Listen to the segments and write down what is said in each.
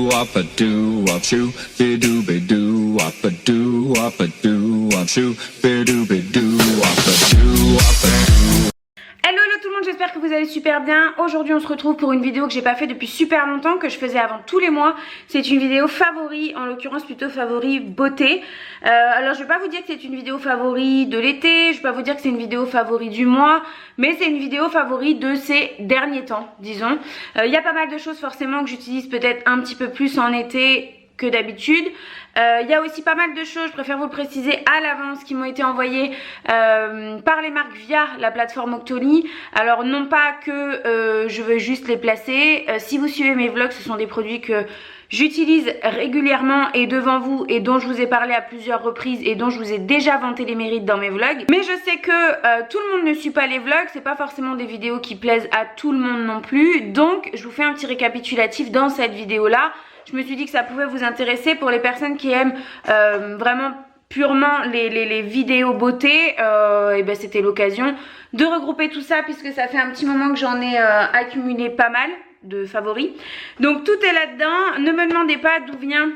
wop a doo wop shoo, be doo wop a doo wop shoo, be doo wop a doo wop a doo. Hello tout le monde, j'espère que vous allez super bien. Aujourd'hui on se retrouve pour une vidéo que j'ai pas fait depuis super longtemps, que je faisais avant tous les mois. C'est une vidéo favori, en l'occurrence plutôt favori beauté. Alors je vais pas vous dire que c'est une vidéo favori de l'été, je vais pas vous dire que c'est une vidéo favori du mois, mais c'est une vidéo favori de ces derniers temps, disons. Il y a pas mal de choses forcément que j'utilise peut-être un petit peu plus en été que d'habitude. Il y a aussi pas mal de choses, je préfère vous le préciser à l'avance, qui m'ont été envoyées par les marques via la plateforme Octoly. Alors non pas que je veux juste les placer, si vous suivez mes vlogs, ce sont des produits que j'utilise régulièrement et devant vous, et dont je vous ai parlé à plusieurs reprises et dont je vous ai déjà vanté les mérites dans mes vlogs. Mais je sais que tout le monde ne suit pas les vlogs, c'est pas forcément des vidéos qui plaisent à tout le monde non plus. Donc je vous fais un petit récapitulatif dans cette vidéo là. Je me suis dit que ça pouvait vous intéresser pour les personnes qui aiment vraiment purement les vidéos beauté. Et ben c'était l'occasion de regrouper tout ça, puisque ça fait un petit moment que j'en ai accumulé pas mal de favoris. Donc tout est là-dedans. Ne me demandez pas d'où vient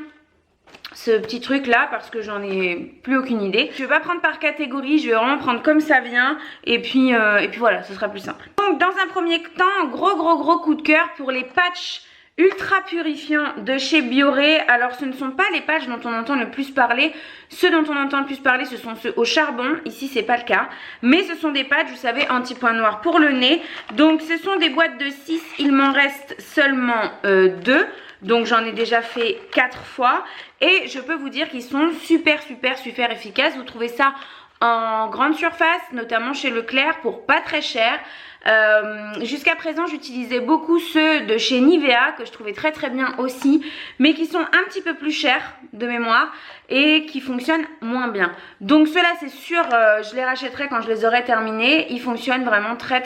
ce petit truc là, parce que j'en ai plus aucune idée. Je vais pas prendre par catégorie, je vais vraiment prendre comme ça vient, et puis voilà, ce sera plus simple. Donc dans un premier temps, gros coup de cœur pour les patchs ultra purifiant de chez Bioré. Alors ce ne sont pas les patchs dont on entend le plus parler. Ceux dont on entend le plus parler, ce sont ceux au charbon. Ici c'est pas le cas, mais ce sont des patchs, vous savez, anti-point noir pour le nez. Donc ce sont des boîtes de 6, il m'en reste seulement 2. Donc j'en ai déjà fait 4 fois, et je peux vous dire qu'ils sont super efficaces. Vous trouvez ça en grande surface, notamment chez Leclerc, pour pas très cher. Jusqu'à présent j'utilisais beaucoup ceux de chez Nivea, que je trouvais très bien aussi, mais qui sont un petit peu plus chers de mémoire et qui fonctionnent moins bien. Donc ceux-là c'est sûr, je les rachèterai quand je les aurai terminés. Ils fonctionnent vraiment très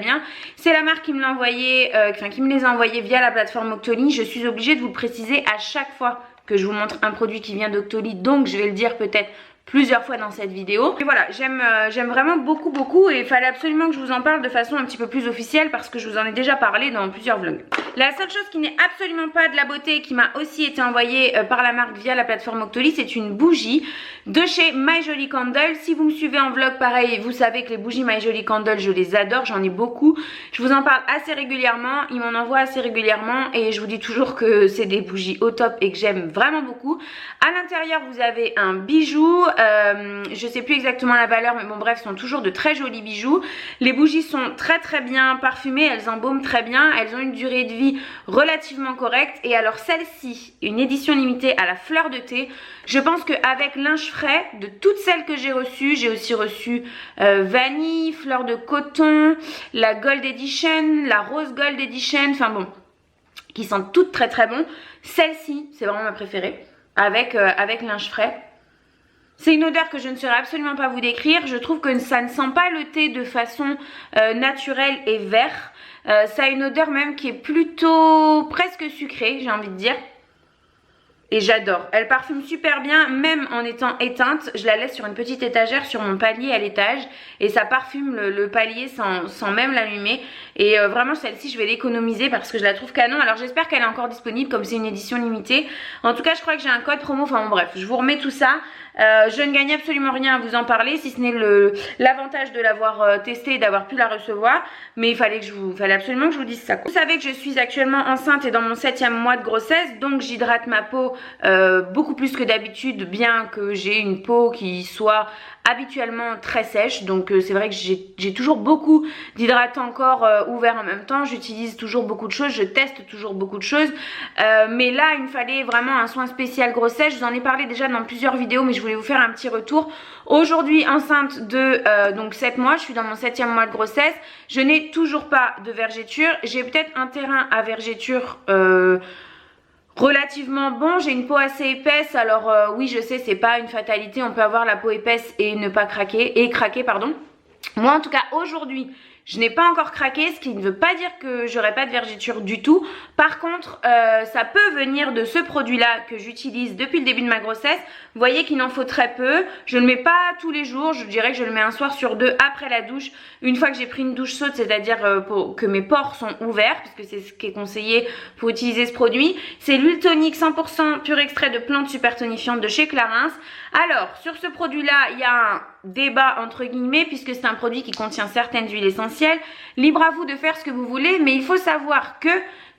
bien. C'est la marque qui me l'a envoyé, qui me les a envoyés via la plateforme Octoly. Je suis obligée de vous le préciser à chaque fois que je vous montre un produit qui vient d'Octoly, donc je vais le dire peut-être plusieurs fois dans cette vidéo. Et voilà, j'aime vraiment beaucoup, et il fallait absolument que je vous en parle de façon un petit peu plus officielle, parce que je vous en ai déjà parlé dans plusieurs vlogs. La seule chose qui n'est absolument pas de la beauté, qui m'a aussi été envoyée par la marque via la plateforme Octoly, c'est une bougie de chez My Jolie Candle. Si vous me suivez en vlog pareil, vous savez que les bougies My Jolie Candle, je les adore, j'en ai beaucoup. Je vous en parle assez régulièrement, ils m'en envoient assez régulièrement, et je vous dis toujours que c'est des bougies au top et que j'aime vraiment beaucoup. À l'intérieur vous avez un bijou, je sais plus exactement la valeur, mais bon bref, ce sont toujours de très jolis bijoux. Les bougies sont très bien parfumées, elles embaument très bien, elles ont une durée de vie relativement correcte. Et alors celle-ci, une édition limitée à la fleur de thé, je pense qu'avec linge frais, de toutes celles que j'ai reçues, j'ai aussi reçu vanille, fleur de coton, la Gold Edition, la Rose Gold Edition, enfin bon, qui sentent toutes très bon. Celle-ci, c'est vraiment ma préférée, avec linge frais. C'est une odeur que je ne saurais absolument pas vous décrire. Je trouve que ça ne sent pas le thé de façon naturelle et vert. Ça a une odeur même qui est plutôt presque sucrée, j'ai envie de dire. Et j'adore. Elle parfume super bien, même en étant éteinte. Je la laisse sur une petite étagère sur mon palier à l'étage, et ça parfume le palier sans même l'allumer. Et vraiment celle-ci je vais l'économiser parce que je la trouve canon. Alors j'espère qu'elle est encore disponible, comme c'est une édition limitée. En tout cas je crois que j'ai un code promo, enfin bon bref, je vous remets tout ça. Je ne gagne absolument rien à vous en parler, si ce n'est l'avantage de l'avoir testé et d'avoir pu la recevoir. Mais il fallait absolument que je vous dise ça, quoi. Vous savez que je suis actuellement enceinte et dans mon 7e mois de grossesse, donc j'hydrate ma peau beaucoup plus que d'habitude, bien que j'ai une peau qui soit habituellement très sèche. Donc c'est vrai que j'ai toujours beaucoup d'hydratants corps ouverts en même temps. J'utilise toujours beaucoup de choses, je teste toujours beaucoup de choses, mais là il me fallait vraiment un soin spécial grossesse. Je vous en ai parlé déjà dans plusieurs vidéos, mais je voulais vous faire un petit retour. Aujourd'hui enceinte de donc 7 mois, je suis dans mon 7e mois de grossesse. Je n'ai toujours pas de vergéture. J'ai peut-être un terrain à vergéture relativement bon, j'ai une peau assez épaisse. Alors oui, je sais, c'est pas une fatalité, on peut avoir la peau épaisse et ne pas craquer, craquer pardon. Moi en tout cas aujourd'hui Je n'ai pas encore craqué, ce qui ne veut pas dire que j'aurai pas de vergeture du tout. Par contre, ça peut venir de ce produit-là que j'utilise depuis le début de ma grossesse. Vous voyez qu'il en faut très peu. Je ne le mets pas tous les jours. Je dirais que je le mets un soir sur deux après la douche. Une fois que j'ai pris une douche chaude, c'est-à-dire que mes pores sont ouverts, puisque c'est ce qui est conseillé pour utiliser ce produit. C'est l'huile tonique 100% pur extrait de plantes super tonifiantes de chez Clarins. Alors, sur ce produit-là, il y a un débat entre guillemets, puisque c'est un produit qui contient certaines huiles essentielles. Libre à vous de faire ce que vous voulez, mais il faut savoir que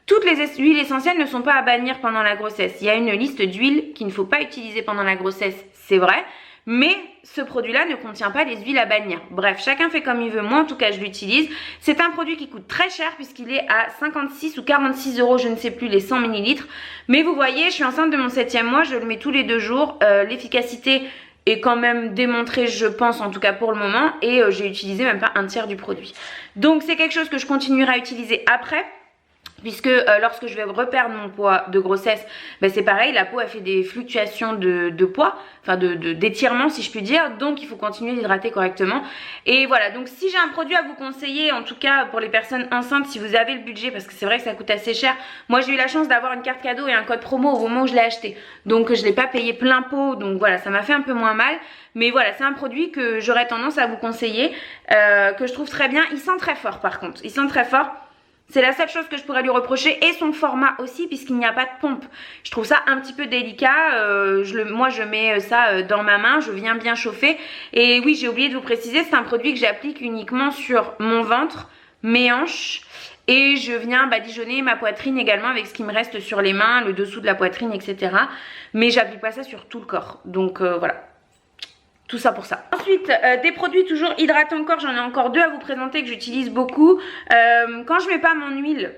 toutes les huiles essentielles ne sont pas à bannir pendant la grossesse. Il y a une liste d'huiles qu'il ne faut pas utiliser pendant la grossesse, c'est vrai, mais ce produit-là ne contient pas les huiles à bannir. Bref, chacun fait comme il veut. Moi, en tout cas, je l'utilise. C'est un produit qui coûte très cher puisqu'il est à 56 ou 46 €, je ne sais plus, les 100 ml. Mais vous voyez, je suis enceinte de mon 7e mois, je le mets tous les 2 jours. L'efficacité est quand même démontrée, je pense, en tout cas pour le moment. Et j'ai utilisé même pas un tiers du produit. Donc, c'est quelque chose que je continuerai à utiliser après. Puisque lorsque je vais reperdre mon poids de grossesse, ben c'est pareil, la peau a fait des fluctuations de poids, enfin d'étirement si je puis dire, donc il faut continuer d'hydrater correctement. Et voilà, donc si j'ai un produit à vous conseiller, en tout cas pour les personnes enceintes, si vous avez le budget, parce que c'est vrai que ça coûte assez cher. Moi j'ai eu la chance d'avoir une carte cadeau et un code promo au moment où je l'ai acheté, donc je ne l'ai pas payé plein pot, donc voilà, ça m'a fait un peu moins mal. Mais voilà, c'est un produit que j'aurais tendance à vous conseiller, que je trouve très bien. Il sent très fort par contre, il sent très fort. C'est la seule chose que je pourrais lui reprocher, et son format aussi, puisqu'il n'y a pas de pompe. Je trouve ça un petit peu délicat. Moi je mets ça dans ma main, je viens bien chauffer. Et oui, j'ai oublié de vous préciser, c'est un produit que j'applique uniquement sur mon ventre, mes hanches, et je viens badigeonner ma poitrine également avec ce qui me reste sur les mains, le dessous de la poitrine, etc. Mais j'applique pas ça sur tout le corps. Donc voilà. Tout ça pour ça. Ensuite, des produits toujours hydratants corps. J'en ai encore 2 à vous présenter que j'utilise beaucoup. Quand je mets pas mon huile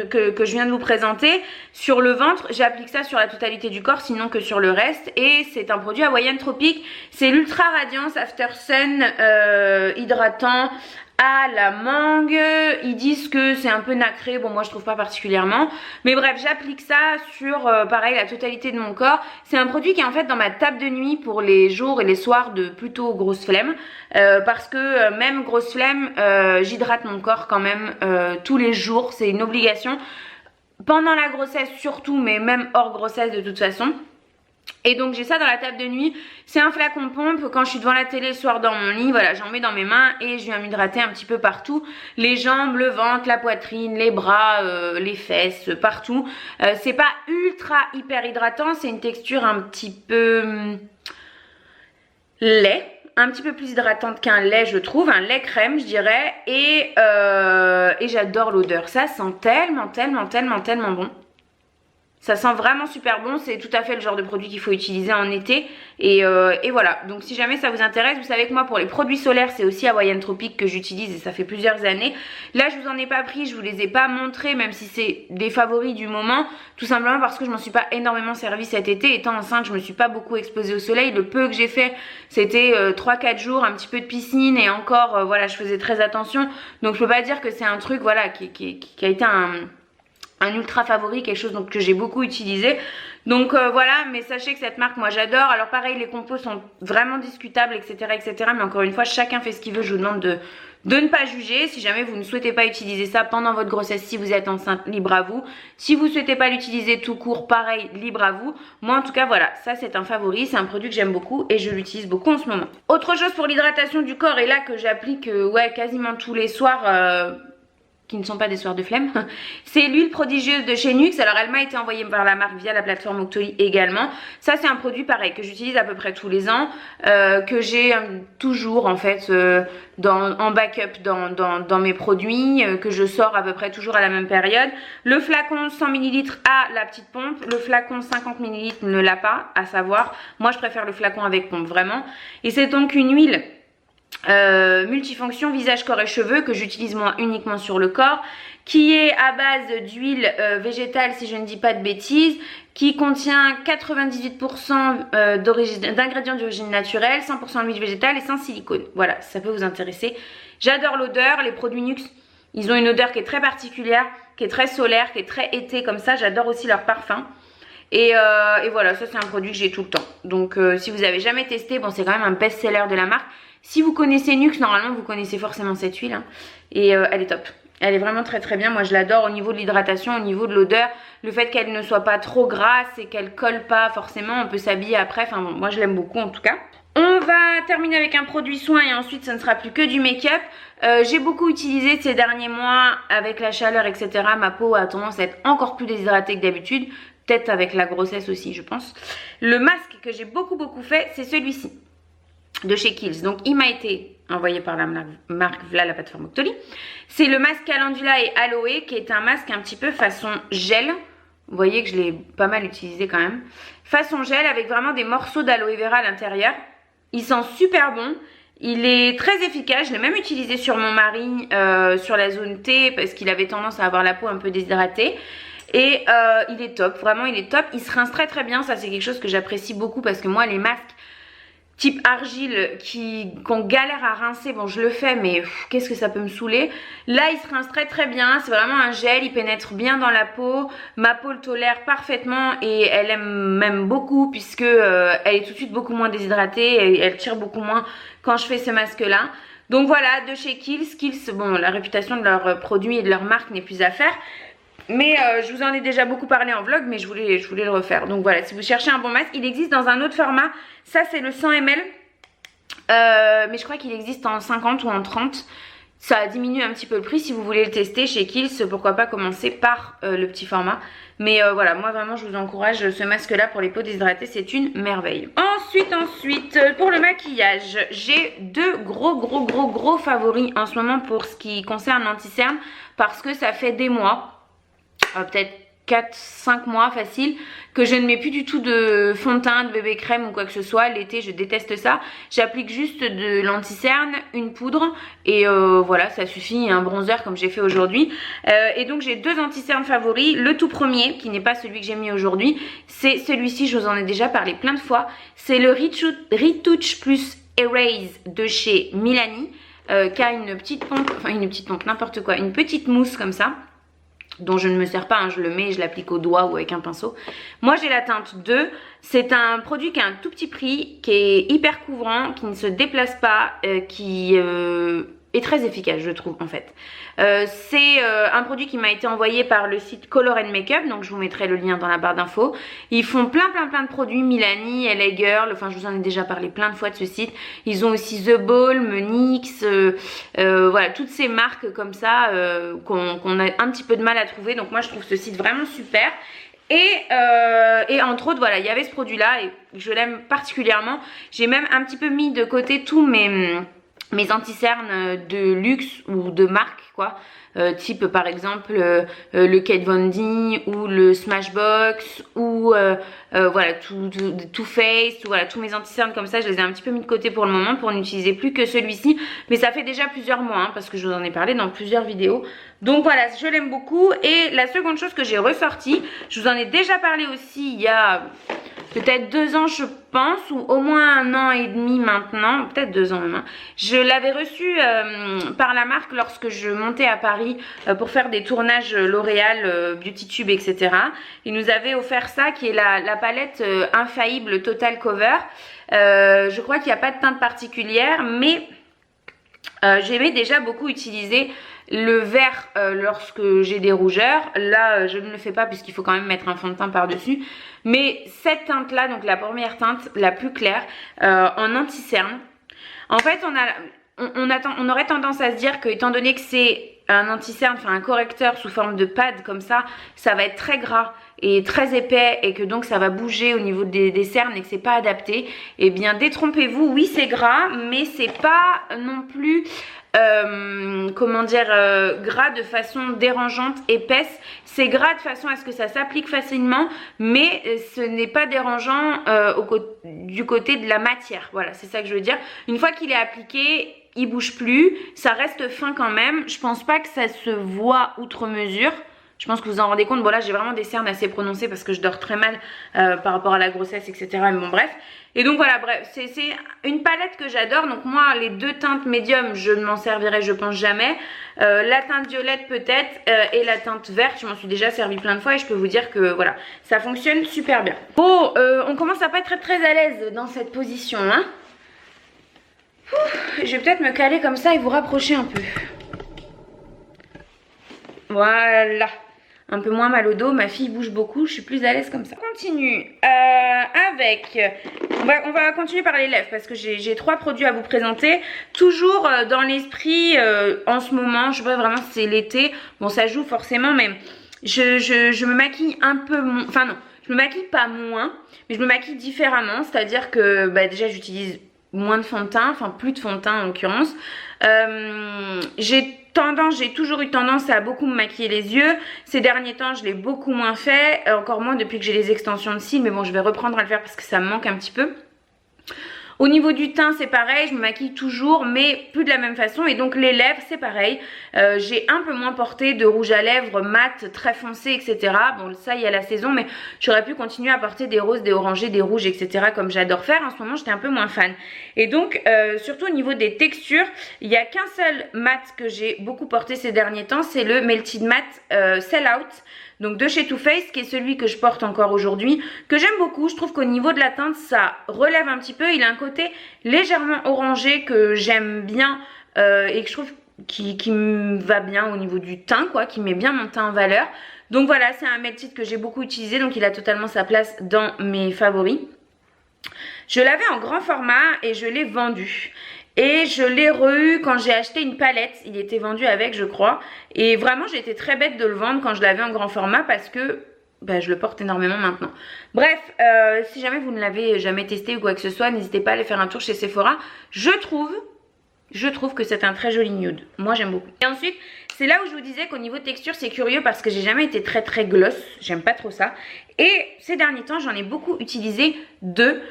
que je viens de vous présenter sur le ventre, j'applique ça sur la totalité du corps, sinon que sur le reste. Et c'est un produit Hawaiian Tropic. C'est l'Ultra Radiance After Sun hydratant à la mangue. Ils disent que c'est un peu nacré, bon moi je trouve pas particulièrement, mais bref, j'applique ça sur pareil la totalité de mon corps. C'est un produit qui est en fait dans ma table de nuit pour les jours et les soirs de plutôt grosse flemme, parce que même grosse flemme, j'hydrate mon corps quand même tous les jours, c'est une obligation pendant la grossesse surtout, mais même hors grossesse de toute façon. Et donc j'ai ça dans la table de nuit, c'est un flacon pompe, quand je suis devant la télé le soir dans mon lit, voilà, j'en mets dans mes mains et je viens m'hydrater un petit peu partout, les jambes, le ventre, la poitrine, les bras, les fesses, partout. C'est pas ultra hyper hydratant, c'est une texture un petit peu lait, un petit peu plus hydratante qu'un lait je trouve, un lait crème je dirais, et j'adore l'odeur, ça sent tellement bon. Ça sent vraiment super bon, c'est tout à fait le genre de produit qu'il faut utiliser en été. Et voilà, donc si jamais ça vous intéresse, vous savez que moi pour les produits solaires, c'est aussi Hawaiian Tropic que j'utilise et ça fait plusieurs années. Là je vous en ai pas pris, je vous les ai pas montrés, même si c'est des favoris du moment. Tout simplement parce que je m'en suis pas énormément servi cet été. Étant enceinte, je me suis pas beaucoup exposée au soleil. Le peu que j'ai fait, c'était 3-4 jours, un petit peu de piscine et encore, voilà, je faisais très attention. Donc je peux pas dire que c'est un truc, voilà, qui a été un ultra favori, quelque chose donc, que j'ai beaucoup utilisé. Donc voilà, mais sachez que cette marque, moi j'adore. Alors pareil, les compos sont vraiment discutables, etc. Mais encore une fois, chacun fait ce qu'il veut. Je vous demande de ne pas juger. Si jamais vous ne souhaitez pas utiliser ça pendant votre grossesse, si vous êtes enceinte, libre à vous. Si vous ne souhaitez pas l'utiliser tout court, pareil, libre à vous. Moi en tout cas, voilà, ça c'est un favori. C'est un produit que j'aime beaucoup et je l'utilise beaucoup en ce moment. Autre chose pour l'hydratation du corps, et là que j'applique ouais, quasiment tous les soirs, qui ne sont pas des soirs de flemme, c'est l'huile prodigieuse de chez Nuxe. Alors elle m'a été envoyée par la marque via la plateforme Octoly également. Ça c'est un produit pareil que j'utilise à peu près tous les ans, que j'ai toujours en fait en backup dans mes produits, que je sors à peu près toujours à la même période. Le flacon 100 ml a la petite pompe, le flacon 50 ml ne l'a pas, à savoir, moi je préfère le flacon avec pompe vraiment. Et c'est donc une huile multifonction visage, corps et cheveux que j'utilise moi uniquement sur le corps, qui est à base d'huile végétale si je ne dis pas de bêtises, qui contient 98% d'ingrédients d'origine naturelle, 100% d'huile végétale et sans silicone. Voilà, ça peut vous intéresser. J'adore l'odeur, les produits Nuxe, ils ont une odeur qui est très particulière, qui est très solaire, qui est très été comme ça. J'adore aussi leur parfum. Et voilà, ça c'est un produit que j'ai tout le temps. Donc si vous avez jamais testé, bon c'est quand même un best-seller de la marque. Si vous connaissez Nuxe, normalement vous connaissez forcément cette huile hein. Et elle est top. Elle est vraiment très très bien, moi je l'adore au niveau de l'hydratation, au niveau de l'odeur, le fait qu'elle ne soit pas trop grasse et qu'elle colle pas forcément, on peut s'habiller après, enfin bon, moi je l'aime beaucoup en tout cas. On va terminer avec un produit soin et ensuite ce ne sera plus que du make-up. J'ai beaucoup utilisé ces derniers mois avec la chaleur etc. Ma peau a tendance à être encore plus déshydratée que d'habitude, peut-être avec la grossesse aussi je pense. Le masque que j'ai beaucoup fait c'est celui-ci de chez Kiehl's. Donc il m'a été envoyé par la marque Vla, la plateforme Octoly. C'est le masque Calendula et Aloe qui est un masque un petit peu façon gel. Vous voyez que je l'ai pas mal utilisé quand même. Façon gel avec vraiment des morceaux d'aloe vera à l'intérieur. Il sent super bon. Il est très efficace. Je l'ai même utilisé sur mon mari sur la zone T parce qu'il avait tendance à avoir la peau un peu déshydratée. Et il est top. Vraiment, il est top. Il se rince très très bien. Ça, c'est quelque chose que j'apprécie beaucoup parce que moi, les masques type argile qu'on galère à rincer, bon je le fais mais qu'est-ce que ça peut me saouler. Là il se rince très très bien, c'est vraiment un gel, il pénètre bien dans la peau, ma peau le tolère parfaitement et elle aime même beaucoup puisque elle est tout de suite beaucoup moins déshydratée et elle tire beaucoup moins quand je fais ce masque là. Donc voilà, de chez Kiehl's. Kiehl's, bon la réputation de leurs produits et de leur marque n'est plus à faire. Mais je vous en ai déjà beaucoup parlé en vlog, mais je voulais le refaire. Donc voilà, si vous cherchez un bon masque, il existe dans un autre format. Ça c'est le 100 ml, mais je crois qu'il existe en 50 ou en 30. Ça diminue un petit peu le prix. Si vous voulez le tester chez Kiehl's, pourquoi pas commencer par le petit format. Mais voilà, moi vraiment je vous encourage ce masque là pour les peaux déshydratées, c'est une merveille. Ensuite, pour le maquillage, j'ai deux gros favoris en ce moment pour ce qui concerne l'anti-cerne. Parce que ça fait des mois, peut-être 4-5 mois facile, que je ne mets plus du tout de fond de teint, de bébé crème ou quoi que ce soit. L'été je déteste ça, j'applique juste de l'anti-cerne, une poudre et voilà ça suffit, un bronzer comme j'ai fait aujourd'hui. Et donc j'ai deux anti-cernes favoris. Le tout premier qui n'est pas celui que j'ai mis aujourd'hui, c'est celui-ci, je vous en ai déjà parlé plein de fois, c'est le Retouch Plus Erase de chez Milani, qui a une petite pompe, enfin une petite pompe, n'importe quoi, une petite mousse comme ça dont je ne me sers pas, hein, je le mets et je l'applique au doigt ou avec un pinceau. Moi j'ai la teinte 2, c'est un produit qui a un tout petit prix, qui est hyper couvrant, qui ne se déplace pas, qui est très efficace je trouve en fait. C'est un produit qui m'a été envoyé par le site Color & Makeup, donc je vous mettrai le lien dans la barre d'infos. Ils font plein de produits, Milani, LA Girl, enfin je vous en ai déjà parlé plein de fois de ce site. Ils ont aussi The Ball, Menix, voilà toutes ces marques comme ça qu'on a un petit peu de mal à trouver. Donc moi je trouve ce site vraiment super. Et entre autres voilà, il y avait ce produit là et je l'aime particulièrement. J'ai même un petit peu mis de côté tous mes anti-cernes de luxe ou de marque quoi, type par exemple le Kat Von D ou le Smashbox ou voilà Too Faced, voilà tous mes anti-cernes comme ça, je les ai un petit peu mis de côté pour le moment pour n'utiliser plus que celui-ci, mais ça fait déjà plusieurs mois hein, parce que je vous en ai parlé dans plusieurs vidéos. Donc voilà, je l'aime beaucoup. Et la seconde chose que j'ai ressortie, je vous en ai déjà parlé aussi il y a peut-être 2 ans je pense, ou au moins 1 an et demi maintenant, peut-être 2 ans même. Hein. Je l'avais reçu par la marque lorsque je montais à Paris pour faire des tournages L'Oréal, Beauty Tube, etc. Ils nous avaient offert ça qui est la palette infaillible Total Cover. Je crois qu'il n'y a pas de teinte particulière, mais j'aimais déjà beaucoup utiliser le vert lorsque j'ai des rougeurs. Là je ne le fais pas puisqu'il faut quand même mettre un fond de teint par dessus. Mais cette teinte là, donc la première teinte la plus claire en anti-cerne, en fait on aurait tendance à se dire que étant donné que c'est un anti-cerne, enfin un correcteur sous forme de pad comme ça va être très gras et très épais et que donc ça va bouger au niveau des cernes et que c'est pas adapté. Et bien détrompez-vous, oui c'est gras mais c'est pas non plus comment dire gras de façon dérangeante, épaisse. C'est gras de façon à ce que ça s'applique facilement, mais ce n'est pas dérangeant du côté de la matière. Voilà, c'est ça que je veux dire. Une fois qu'il est appliqué, il bouge plus, ça reste fin quand même. Je pense pas que ça se voit outre mesure. Je pense que vous en rendez compte. Bon là j'ai vraiment des cernes assez prononcées parce que je dors très mal par rapport à la grossesse, etc. Mais bon bref. Et donc voilà, bref, c'est une palette que j'adore. Donc moi les deux teintes médium je ne m'en servirai je pense jamais. La teinte violette peut-être et la teinte verte je m'en suis déjà servi plein de fois et je peux vous dire que voilà, ça fonctionne super bien. Bon, on commence à pas être très à l'aise dans cette position hein. Je vais peut-être me caler comme ça et vous rapprocher un peu. Voilà. Un peu moins mal au dos, ma fille bouge beaucoup, je suis plus à l'aise comme ça. On continue avec... On va continuer par les lèvres parce que j'ai 3 produits à vous présenter. Toujours dans l'esprit, en ce moment, je sais pas vraiment si c'est l'été. Bon, ça joue forcément, mais je me maquille un peu moins... Enfin non, je me maquille pas moins, mais je me maquille différemment. C'est-à-dire que déjà, j'utilise moins de fond de teint, enfin plus de fond de teint en l'occurrence. J'ai toujours eu tendance à beaucoup me maquiller les yeux. Ces derniers temps, je l'ai beaucoup moins fait, encore moins depuis que j'ai les extensions de cils, mais bon, je vais reprendre à le faire parce que ça me manque un petit peu. Au niveau du teint, c'est pareil, je me maquille toujours, mais plus de la même façon. Et donc les lèvres, c'est pareil. J'ai un peu moins porté de rouge à lèvres mat, très foncé, etc. Bon, ça, il y a la saison, mais j'aurais pu continuer à porter des roses, des orangés, des rouges, etc. comme j'adore faire. En ce moment, j'étais un peu moins fan. Et donc, surtout au niveau des textures, il n'y a qu'un seul mat que j'ai beaucoup porté ces derniers temps, c'est le Melted Matte Sell Out. Donc de chez Too Faced, qui est celui que je porte encore aujourd'hui, que j'aime beaucoup. Je trouve qu'au niveau de la teinte, ça relève un petit peu. Il a un côté légèrement orangé que j'aime bien et que je trouve qui me va bien au niveau du teint, quoi, qui met bien mon teint en valeur. Donc voilà, c'est un Melted que j'ai beaucoup utilisé, donc il a totalement sa place dans mes favoris. Je l'avais en grand format et je l'ai vendu. Et je l'ai re-eu quand j'ai acheté une palette, il était vendu avec je crois. Et vraiment j'ai été très bête de le vendre quand je l'avais en grand format parce que je le porte énormément maintenant. Bref, si jamais vous ne l'avez jamais testé ou quoi que ce soit, n'hésitez pas à aller faire un tour chez Sephora. Je trouve que c'est un très joli nude. Moi j'aime beaucoup. Et ensuite, c'est là où je vous disais qu'au niveau texture c'est curieux parce que j'ai jamais été très gloss. J'aime pas trop ça. Et ces derniers temps j'en ai beaucoup utilisé deux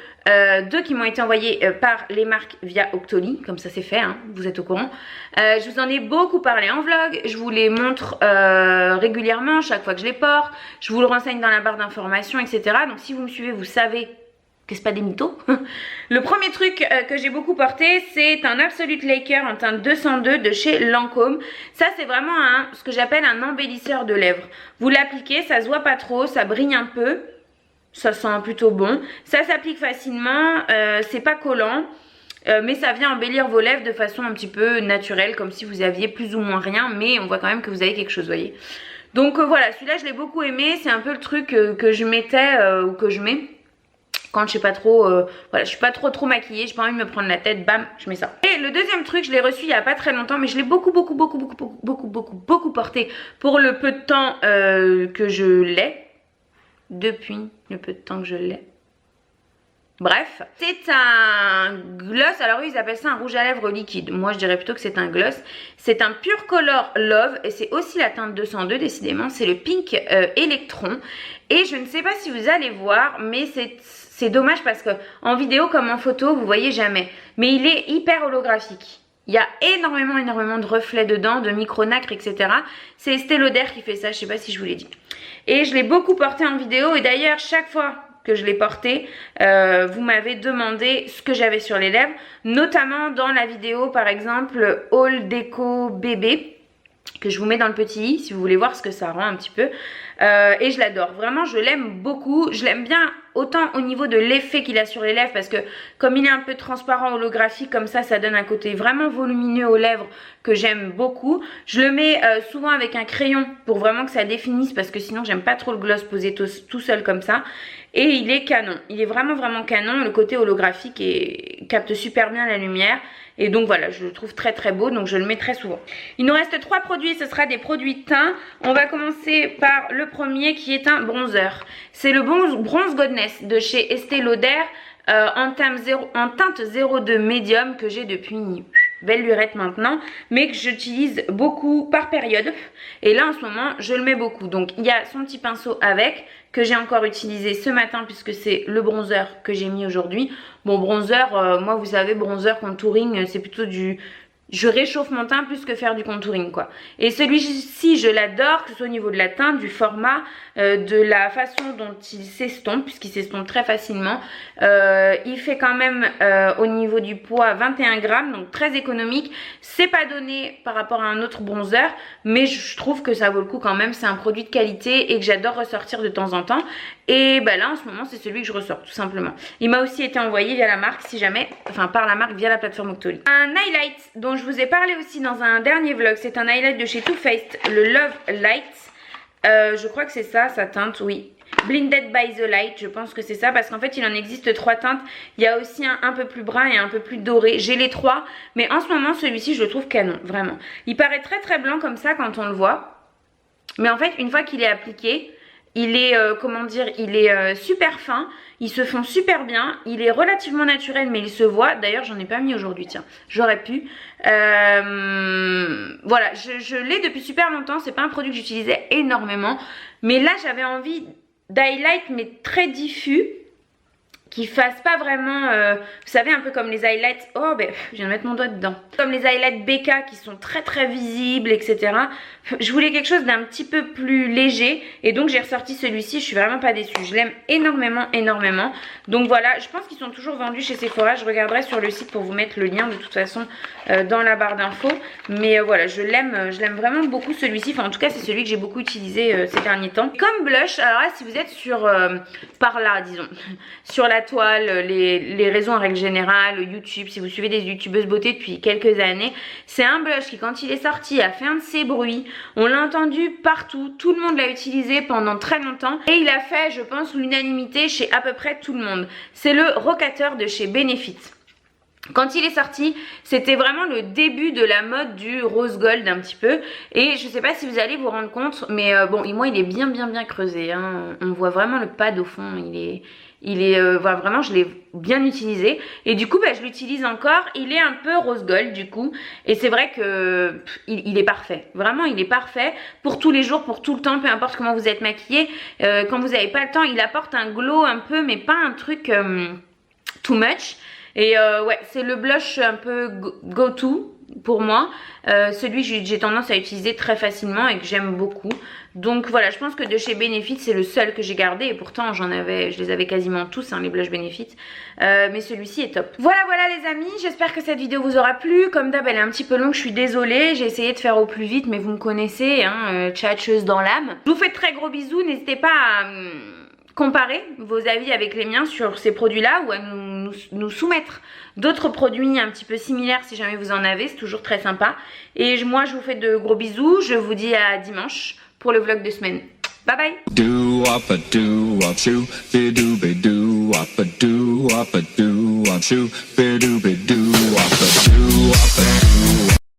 qui m'ont été envoyés par les marques via Octoly. Comme ça c'est fait, hein, vous êtes au courant. Je vous en ai beaucoup parlé en vlog. Je vous les montre régulièrement chaque fois que je les porte. Je vous le renseigne dans la barre d'informations, etc. Donc si vous me suivez, vous savez que c'est pas des mythos. Le premier truc que j'ai beaucoup porté, c'est un Absolute Laker en teinte 202 de chez Lancôme. Ça c'est vraiment ce que j'appelle un embellisseur de lèvres. Vous l'appliquez, ça se voit pas trop, ça brille un peu, ça sent plutôt bon. Ça s'applique facilement, c'est pas collant. Mais ça vient embellir vos lèvres de façon un petit peu naturelle, comme si vous aviez plus ou moins rien, mais on voit quand même que vous avez quelque chose, vous voyez. Donc voilà, celui-là je l'ai beaucoup aimé, c'est un peu le truc que je mettais ou que je mets quand je sais pas trop, voilà, je suis pas trop maquillée, j'ai pas envie de me prendre la tête, bam, je mets ça. Et le deuxième truc, je l'ai reçu il y a pas très longtemps, mais je l'ai beaucoup porté pour le peu de temps que je l'ai, depuis le peu de temps que je l'ai. Bref, c'est un gloss, alors eux ils appellent ça un rouge à lèvres liquide. Moi je dirais plutôt que c'est un gloss. C'est un Pure Color Love et c'est aussi la teinte 202 décidément. C'est le Pink Electron. Et je ne sais pas si vous allez voir, mais c'est dommage parce que en vidéo comme en photo vous voyez jamais. Mais il est hyper holographique. Il y a énormément de reflets dedans, de micro-nacre, etc. C'est Estée Lauder qui fait ça, je ne sais pas si je vous l'ai dit. Et je l'ai beaucoup porté en vidéo et d'ailleurs chaque fois que je l'ai porté, vous m'avez demandé ce que j'avais sur les lèvres, notamment dans la vidéo par exemple Haul Déco Bébé, que je vous mets dans le petit i si vous voulez voir ce que ça rend un petit peu. Et je l'adore, vraiment je l'aime beaucoup, je l'aime bien autant au niveau de l'effet qu'il a sur les lèvres parce que comme il est un peu transparent holographique comme ça, ça donne un côté vraiment volumineux aux lèvres que j'aime beaucoup. Je le mets souvent avec un crayon pour vraiment que ça définisse parce que sinon j'aime pas trop le gloss posé tout seul comme ça. Et il est canon, il est vraiment canon, le côté holographique capte super bien la lumière. Et donc voilà, je le trouve très beau, donc je le mets très souvent. Il nous reste 3 produits, ce sera des produits teint. On va commencer par le premier qui est un bronzer. C'est le Bronze Goddess de chez Estée Lauder en teinte 02 médium que j'ai depuis belle lurette maintenant, mais que j'utilise beaucoup par période. Et là en ce moment, je le mets beaucoup. Donc il y a son petit pinceau avec, que j'ai encore utilisé ce matin puisque c'est le bronzer que j'ai mis aujourd'hui. Bon bronzer, moi vous savez bronzer contouring c'est plutôt du je réchauffe mon teint plus que faire du contouring quoi. Et celui-ci je l'adore, que ce soit au niveau de la teinte, du format, de la façon dont il s'estompe, puisqu'il s'estompe très facilement. Il fait quand même au niveau du poids 21 grammes, donc très économique. C'est pas donné par rapport à un autre bronzer, mais je trouve que ça vaut le coup quand même. C'est un produit de qualité et que j'adore ressortir de temps en temps. Et bah là en ce moment c'est celui que je ressors tout simplement. Il m'a aussi été envoyé via la marque si jamais, enfin par la marque via la plateforme Octoly. Un highlight dont je vous ai parlé aussi dans un dernier vlog, c'est un highlight de chez Too Faced, le Love Light. Je crois que c'est ça, sa teinte, oui. Blinded by the Light, je pense que c'est ça, parce qu'en fait il en existe 3 teintes. Il y a aussi un peu plus brun et un peu plus doré. J'ai les 3, mais en ce moment celui-ci je le trouve canon, vraiment. Il paraît très très blanc comme ça quand on le voit, mais en fait une fois qu'il est appliqué, il est, comment dire, il est super fin, il se fond super bien, il est relativement naturel mais il se voit. D'ailleurs j'en ai pas mis aujourd'hui, tiens, j'aurais pu. Voilà, je l'ai depuis super longtemps, c'est pas un produit que j'utilisais énormément. Mais là j'avais envie d'highlight mais très diffus, qui fasse pas vraiment, vous savez, un peu comme les highlights, oh ben je viens de mettre mon doigt dedans, comme les highlights BK qui sont très très visibles, etc. Je voulais quelque chose d'un petit peu plus léger et donc j'ai ressorti celui-ci. Je suis vraiment pas déçue, je l'aime énormément énormément. Donc voilà, je pense qu'ils sont toujours vendus chez Sephora. Je regarderai sur le site pour vous mettre le lien de toute façon dans la barre d'infos. Mais voilà, je l'aime vraiment beaucoup celui-ci. Enfin en tout cas c'est celui que j'ai beaucoup utilisé ces derniers temps. Comme blush, alors là si vous êtes sur par là disons sur la toile, les réseaux en règle générale, YouTube, si vous suivez des youtubeuses beauté depuis quelques années, c'est un blush qui quand il est sorti a fait un de ses bruits. On l'a entendu partout, tout le monde l'a utilisé pendant très longtemps et il a fait, je pense, l'unanimité chez à peu près tout le monde. C'est le Rocateur de chez Benefit. Quand il est sorti, c'était vraiment le début de la mode du rose gold un petit peu. Et je sais pas si vous allez vous rendre compte, mais bon, moi il est bien creusé, hein. On voit vraiment le pad au fond, voilà, vraiment je l'ai bien utilisé. Et du coup bah, je l'utilise encore, il est un peu rose gold du coup. Et c'est vrai que il est parfait, vraiment il est parfait pour tous les jours, pour tout le temps, peu importe comment vous êtes maquillé. Quand vous n'avez pas le temps, il apporte un glow un peu, mais pas un truc too much. Et ouais, c'est le blush un peu go-to pour moi. Celui que j'ai tendance à utiliser très facilement et que j'aime beaucoup. Donc voilà, je pense que de chez Benefit, c'est le seul que j'ai gardé. Et pourtant, je les avais quasiment tous, hein, les blushs Benefit. Mais celui-ci est top. Voilà les amis, j'espère que cette vidéo vous aura plu. Comme d'hab, elle est un petit peu longue, je suis désolée. J'ai essayé de faire au plus vite, mais vous me connaissez, hein, tchatcheuse dans l'âme. Je vous fais de très gros bisous, n'hésitez pas à comparer vos avis avec les miens sur ces produits-là ou à nous soumettre d'autres produits un petit peu similaires si jamais vous en avez, c'est toujours très sympa. Et moi je vous fais de gros bisous, je vous dis à dimanche pour le vlog de semaine. Bye bye. Do up a do up shoo, be do be do up a do up a do up shoo, be do up a do up a do.